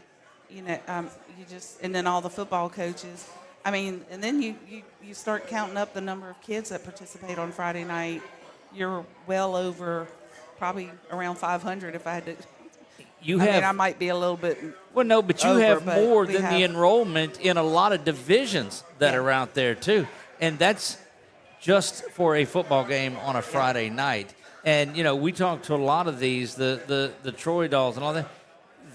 And then all the football coaches. I mean, and then you start counting up the number of kids that participate on Friday night. You're well over, probably around 500 if I had to. I might be a little bit. Well, no, but you have more than the enrollment in a lot of divisions that are out there too, and that's just for a football game on a Friday night. And we talked to a lot of these, the Troy Dolls and all that.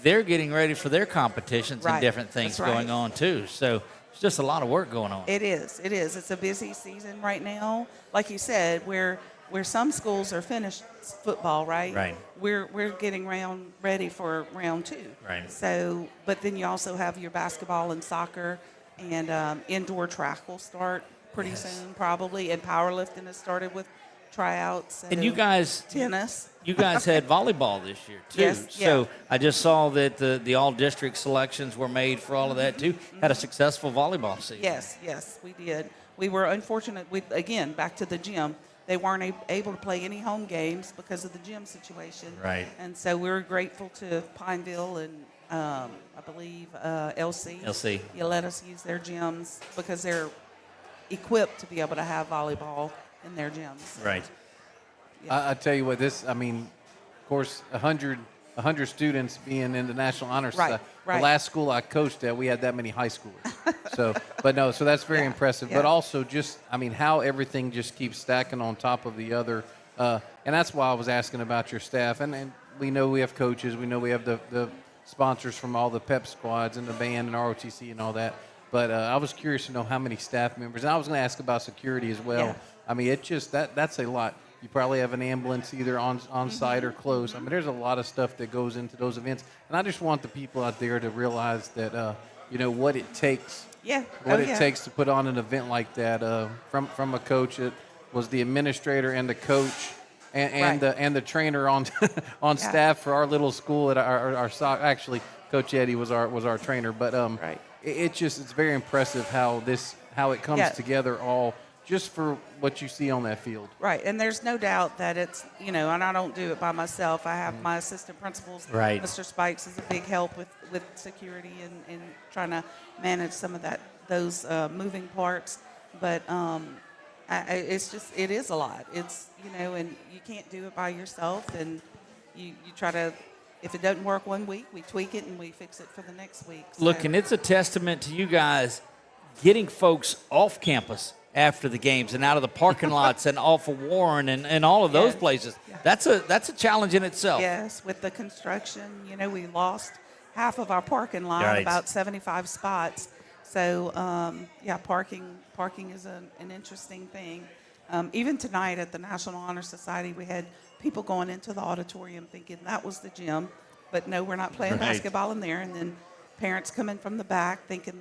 They're getting ready for their competitions and different things going on too. So it's just a lot of work going on. It is. It's a busy season right now. Like you said, where some schools are finished football, right? Right. We're getting ready for round 2. Right. So, but then you also have your basketball and soccer, and indoor track will start pretty soon probably, and powerlifting has started with tryouts. And you guys, tennis. you guys had volleyball this year, too. Yes, So yeah. I just saw that the all-district selections were made for all of that, too. Had a successful volleyball season. Yes, we did. We were unfortunate. Again, back to the gym. They weren't able to play any home games because of the gym situation. Right. And so we're grateful to Pineville and I believe LC. LC. You let us use their gyms because they're equipped to be able to have volleyball in their gyms. Right. I tell you what, of course, 100 students being in the National Honor Society. Right. The last school I coached at, we had that many high schoolers. So that's very impressive. Yeah. But also how everything just keeps stacking on top of the other. And that's why I was asking about your staff. And we know we have coaches. We know we have the sponsors from all the pep squads and the band and ROTC and all that. But I was curious to know how many staff members. And I was going to ask about security as well. Yeah. I mean, it just that's a lot. You probably have an ambulance either on site or close. I mean, there's a lot of stuff that goes into those events, and I just want the people out there to realize that what it takes. Yeah. What it takes to put on an event like that. From a coach, it was the administrator and the coach, and the trainer on staff for our little school at our soccer. Actually, Coach Eddie was our trainer, but it's very impressive how it comes together all. Just for what you see on that field. Right, and there's no doubt that it's, and I don't do it by myself. I have my assistant principals. Right. Mr. Spikes is a big help with security and trying to manage some of those moving parts. But it is a lot. It's, and you can't do it by yourself. And you try to, if it doesn't work one week, we tweak it and we fix it for the next week. So. Look, and it's a testament to you guys getting folks off campus after the games and out of the parking lots and off of Warren and all of those places. Yeah. That's a challenge in itself. Yes, with the construction, we lost half of our parking lot, Right. about 75 spots. So, parking is an interesting thing. Even tonight at the National Honor Society, we had people going into the auditorium thinking that was the gym, but no, we're not playing basketball in there. And then parents coming from the back thinking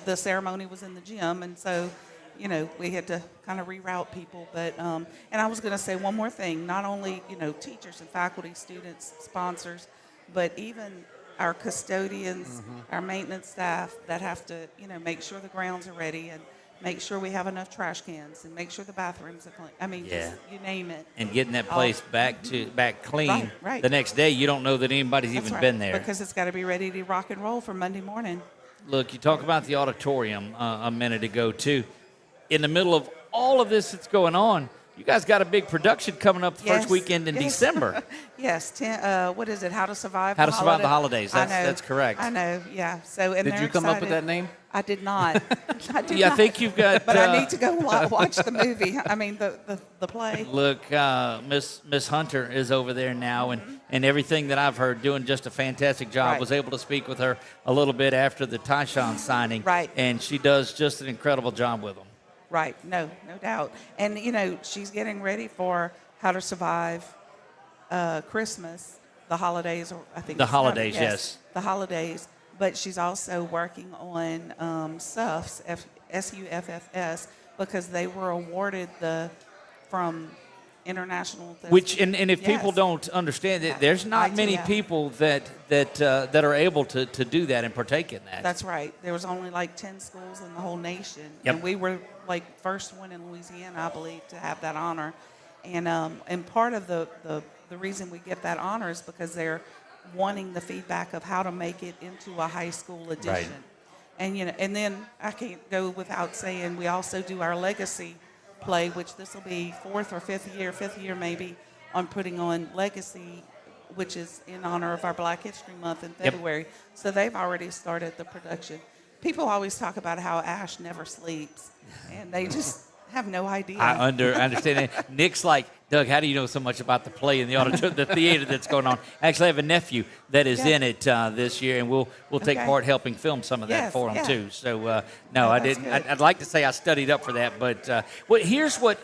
the ceremony was in the gym, and so, we had to kind of reroute people. But and I was going to say one more thing: not only teachers and faculty, students, sponsors, but even our custodians, our maintenance staff that have to make sure the grounds are ready and make sure we have enough trash cans and make sure the bathrooms are clean. I mean, just you name it. And getting that place back clean Right. the next day, you don't know that anybody's That's even right, been there. because it's got to be ready to rock and roll for Monday morning. Look, you talk about the auditorium a minute ago, too. In the middle of all of this that's going on, you guys got a big production coming up the first weekend in December. Yes. What is it? How to Survive the Holidays. That's correct. I know, yeah. So, and Did you come up with that name? I did not. I think you've got... But I need to go watch the movie. I mean, the play. Look, Miss Hunter is over there now, and everything that I've heard, doing just a fantastic job. Right. Was able to speak with her a little bit after the Tyshawn signing. Right. And she does just an incredible job with them. Right. No doubt. And, she's getting ready for How to Survive Christmas, the holidays, or I think The it's coming. holidays, yes. The holidays. But she's also working on SUFS, SUFFS, because they were awarded from international. Which, and if people don't understand it, there's not many ITF. people that are able to do that and partake in that. That's right. There was only like 10 schools in the whole nation. Yep. And we were like first one in Louisiana, I believe, to have that honor. And part of the reason we get that honor is because they're wanting the feedback of how to make it into a high school edition. Right. And and then I can't go without saying we also do our legacy play, which this will be fifth year maybe, on putting on Legacy, which is in honor of our Black History Month in February. Yep. So they've already started the production. People always talk about how Ash never sleeps, and they just have no idea. I understand that. Nick's like, Doug, how do you know so much about the play and the theater that's going on? Actually, I have a nephew that is in it this year, and we'll take part helping film some of that for him too. So no, I didn't. I'd like to say I studied up for that, but here's what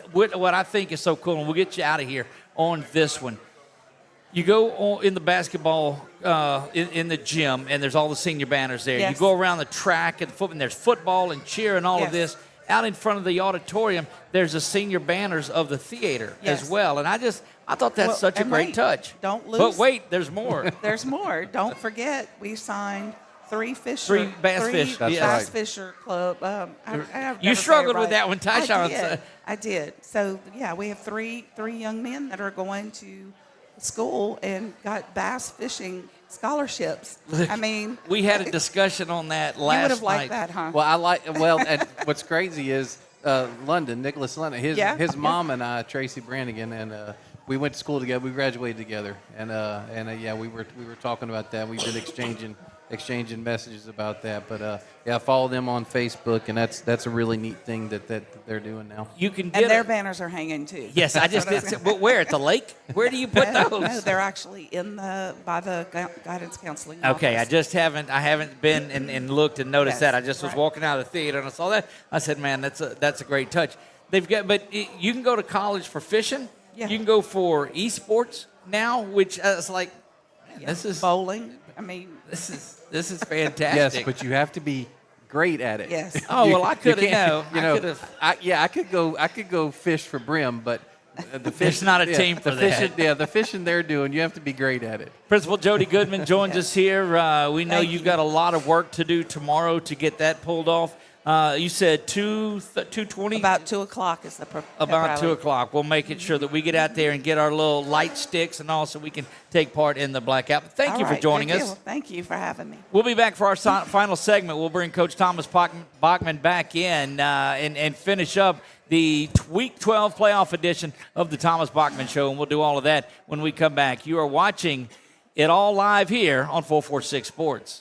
I think is so cool, and we'll get you out of here on this one. You go in the basketball in the gym, and there's all the senior banners there. Yes. You go around the track and and there's football and cheer and all of this. Out in front of the auditorium, there's the senior banners of the theater as well. And I thought that's such a and great wait, touch. Don't lose. But wait, there's more. There's more. Don't forget, we signed three Bass Bass Fisher Club. You struggled with that one, Tyshawn. I did. So yeah, we have three young men that are going to school and got bass fishing scholarships. I mean, we had a discussion on that last night. You would have liked that, huh? Well, and what's crazy is Nicholas London, his mom and I, Tracy Brannigan, and we went to school together. We graduated together, and we were talking about that. We've been exchanging messages about that. But follow them on Facebook, and that's a really neat thing that they're doing now. You can get and their banners are hanging too. Yes, I just did. But where at the lake? Where do you put those? No, they're actually by the guidance counseling. Okay, office. I haven't been and looked and noticed Yes, that. I just was walking out of the theater and I saw that. I said, man, that's a great touch. But you can go to college for fishing. Yeah. You can go for esports now, which is like, man, this is bowling. I mean, this is fantastic. Yes, but you have to be great at it. Yes. Oh well, I could have. I could go fish for brim, but the fish. There's not a team for that. The fishing they're doing, you have to be great at it. Principal Jody Goodman joins us here. We know you've got a lot of work to do tomorrow to get that pulled off. You said 2:20? About 2 o'clock is the About 2 o'clock. We'll make it sure that we get out there and get our little light sticks and all so we can take part in the blackout. Thank you for joining us. Thank you for having me. We'll be back for our final segment. We'll bring Coach Thomas Bachman back in and finish up the Week 12 playoff edition of the Thomas Bachman Show, and we'll do all of that when we come back. You are watching it all live here on 446 Sports.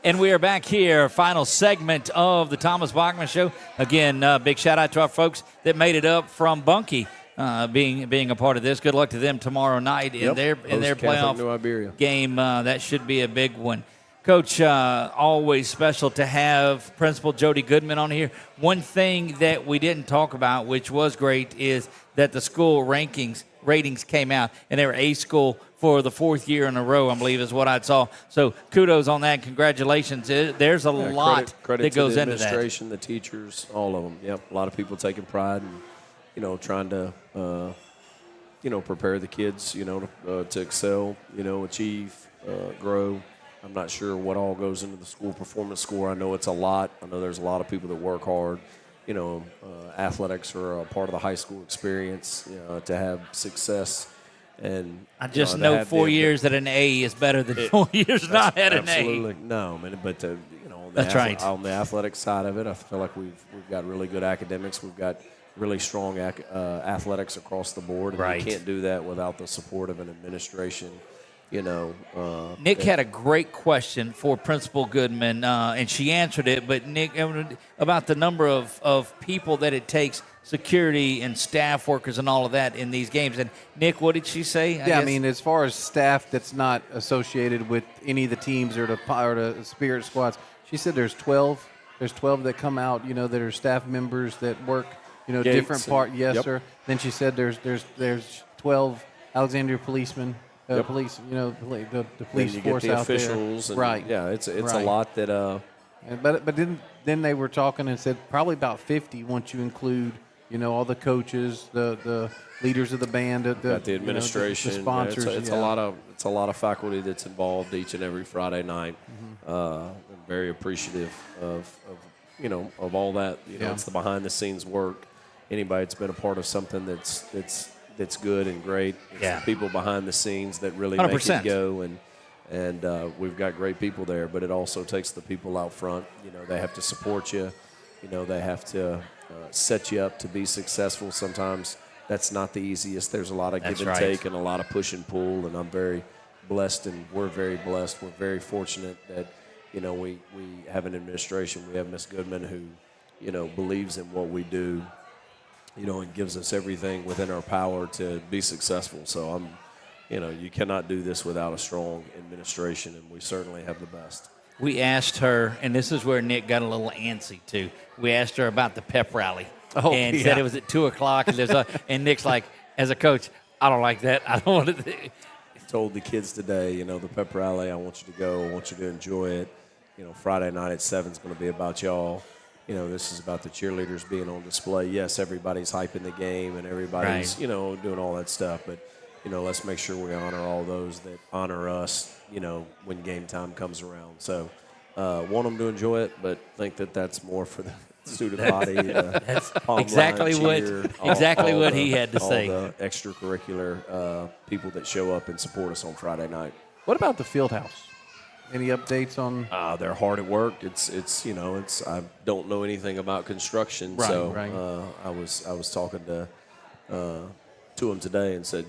And we are back here, final segment of the Thomas Bachman Show. Again, big shout out to our folks that made it up from Bunkie, being a part of this. Good luck to them tomorrow night in their playoff game. That should be a big one. Coach, always special to have Principal Jody Goodman on here. One thing that we didn't talk about, which was great, is that the school ratings came out, and they were A school for the fourth year in a row, I believe is what I saw. So kudos on that. Congratulations. There's a lot credit that goes to the into that. administration, the teachers, all of them. Yep, a lot of people taking pride and, trying to, prepare the kids, to excel, achieve, grow. I'm not sure what all goes into the school performance score. I know it's a lot. I know there's a lot of people that work hard. Athletics are a part of the high school experience, to have success. And I just know 4 years at an A is better than 4 years not at an A. Absolutely. No, man, but, that's right. On the athletic side of it, I feel like we've got really good academics. We've got really strong athletics across the board. And right. You can't do that without the support of an administration Nick had a great question for Principal Goodman, and she answered it. But Nick, about the number of people that it takes, security and staff workers and all of that in these games. And Nick, what did she say? I mean, as far as staff that's not associated with any of the teams or the Spirit squads, she said there's 12. There's 12 that come out, that are staff members that work, Gates different part. Yes, yep. sir. Then she said there's 12 Alexandria policemen. Yep. Police, the police then you force get the out officials there. and, Right. Yeah, it's right. a lot that. But then they were talking and said probably about 50 once you include all the coaches, the leaders of the band, got the administration, the sponsors. It's a lot of faculty that's involved each and every Friday night. I'm very appreciative of all that. It's the behind the scenes work. Anybody that's been a part of something that's good and great. It's the people behind the scenes that really 100%. make it go, and we've got great people there. But it also takes the people out front. They have to support you. They have to set you up to be successful. Sometimes that's not the easiest. There's a lot of give and take and a lot of push and pull. And I'm very blessed, and we're very blessed. We're very fortunate that we have an administration. We have Miss Goodman who believes in what we do. And gives us everything within our power to be successful. So you cannot do this without a strong administration, and we certainly have the best. We asked her, and this is where Nick got a little antsy too. We asked her about the pep rally, and said it was at 2:00. And Nick's like, as a coach, I don't like that. I don't want to. Told the kids today, the pep rally. I want you to go. I want you to enjoy it. Friday night at 7 is going to be about y'all. This is about the cheerleaders being on display. Yes, everybody's hyping the game and everybody's, doing all that stuff. But, let's make sure we honor all those that honor us, when game time comes around. So want them to enjoy it, but think that that's more for the student body. That's pom exactly line, cheer, what he had to say. All the extracurricular people that show up and support us on Friday night. What about the field house? Any updates on? They're hard at work. It's I don't know anything about construction, I was talking to them today and said,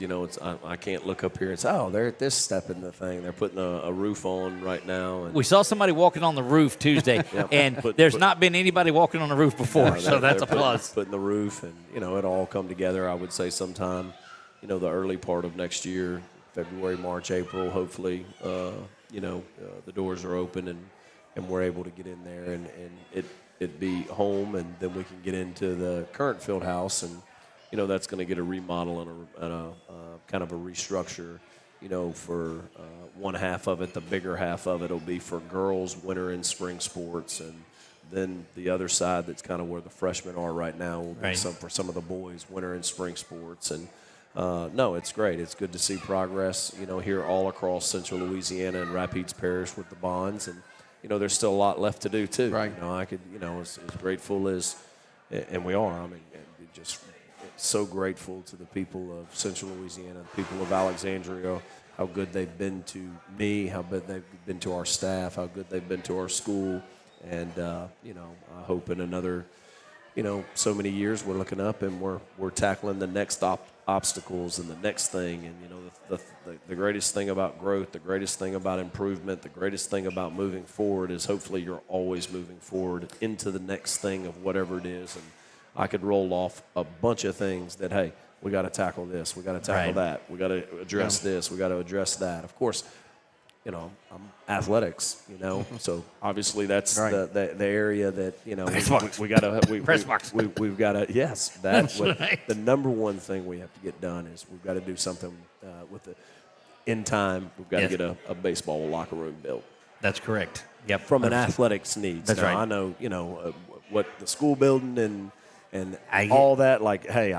I can't look up here and say, they're at this step in the thing. They're putting a roof on right now. And We saw somebody walking on the roof Tuesday, and there's not been anybody walking on the roof before, so that's a plus. Putting the roof, and it'll all come together. I would say sometime, the early part of next year, February, March, April, hopefully. The doors are open and we're able to get in there and it be home, and then we can get into the current field house, and that's going to get a remodel and a kind of a restructure. For one half of it, the bigger half of it will be for girls' winter and spring sports, and then the other side that's kind of where the freshmen are right now will be for some of the boys' winter and spring sports. And no, it's great. It's good to see progress, here all across central Louisiana and Rapides Parish with the bonds. And, there's still a lot left to do, too. Right. I could, as grateful as, and we are, just so grateful to the people of central Louisiana, the people of Alexandria, how good they've been to me, how good they've been to our staff, how good they've been to our school. And, I hope in another, so many years we're looking up and we're tackling the next obstacles and the next thing. And the greatest thing about growth, the greatest thing about improvement, the greatest thing about moving forward is hopefully you're always moving forward into the next thing of whatever it is. And I could roll off a bunch of things that, hey, we got to tackle this, we got to tackle that, we got to address this, we got to address that. Of course, I'm athletics, so obviously that's the area that we got to we've got to the number one thing we have to get done is we've got to do something with the in time. We've got to get a baseball locker room built. That's correct. Yep, from an athletics needs. That's right. I know what the school building and all that. Like, hey,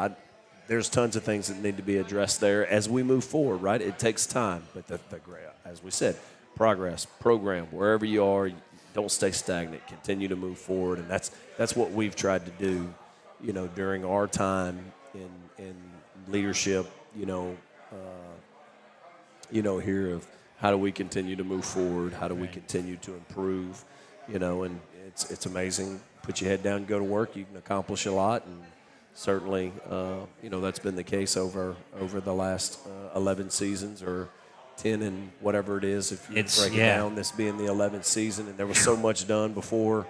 there's tons of things that need to be addressed there as we move forward, right? It takes time, but as we said, progress, program, wherever you are, don't stay stagnant. Continue to move forward, and that's what we've tried to do, during our time in leadership, here of how do we continue to move forward, how do we continue to improve, and it's amazing. Put your head down, go to work, you can accomplish a lot, and certainly, that's been the case over the last 11 seasons or 10 and whatever it is, if you It's- break it yeah. down, this being the 11th season, and there was so much done before.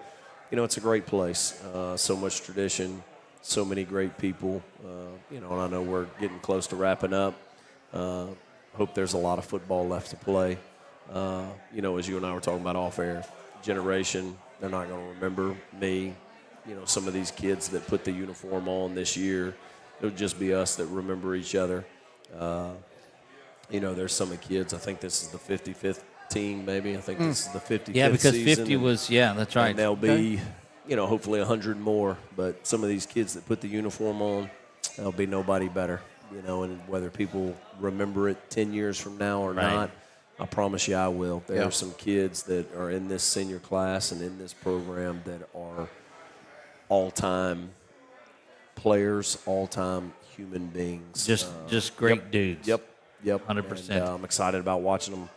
You know, it's a great place. So much tradition, so many great people. You know, and I know we're getting close to wrapping up. Hope there's a lot of football left to play. You know, as you and I were talking about off air, generation, they're not going to remember me. You know, some of these kids that put the uniform on this year, it'll just be us that remember each other. You know, there's some of the kids, I think this is the 55th team, maybe. I think this is the 55th Yeah, because season, 50 was, yeah, that's right. and there'll be, you know, hopefully 100 more. But some of these kids that put the uniform on, there'll be nobody better. You know, and whether people remember it 10 years from now or Right. not, I promise you I will. There Yeah. are some kids that are in this senior class and in this program that are all-time players, all-time human beings. Just great dudes. Yep. 100%. And, I'm excited about watching them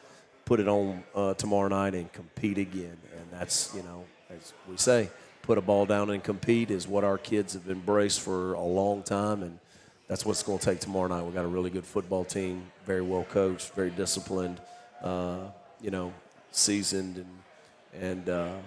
put it on tomorrow night and compete again. And that's, you know, as we say, put a ball down and compete is what our kids have embraced for a long time, and that's what's going to take tomorrow night. We've got a really good football team, very well coached, very disciplined, you know, seasoned, and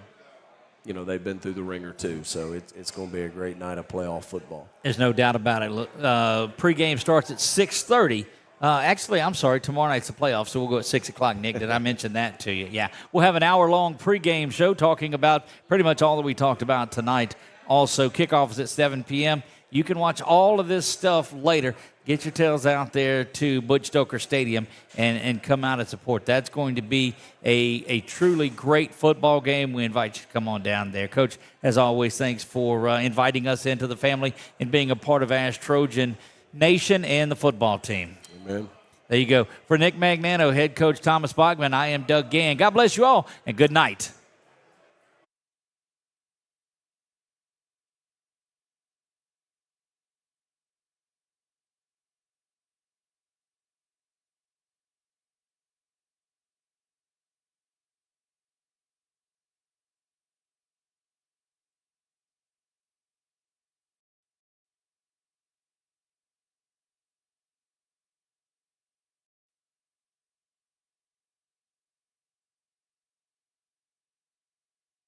you know, they've been through the ringer too. So it's going to be a great night of playoff football. There's no doubt about it. Look, pregame starts at 6:30. Actually, I'm sorry, tomorrow night's the playoffs, so we'll go at 6 o'clock. Nick, did I mention that to you? Yeah. We'll have an hour-long pregame show talking about pretty much all that we talked about tonight. Also, kickoff is at 7 p.m. You can watch all of this stuff later. Get your tails out there to Butch Stoker Stadium and come out and support. That's going to be a truly great football game. We invite you to come on down there. Coach, as always, thanks for inviting us into the family and being a part of Ash Trojan Nation and the football team. Amen. There you go. For Nick Magnano, head coach Thomas Bachman, I am Doug Gann. God bless you all, and good night.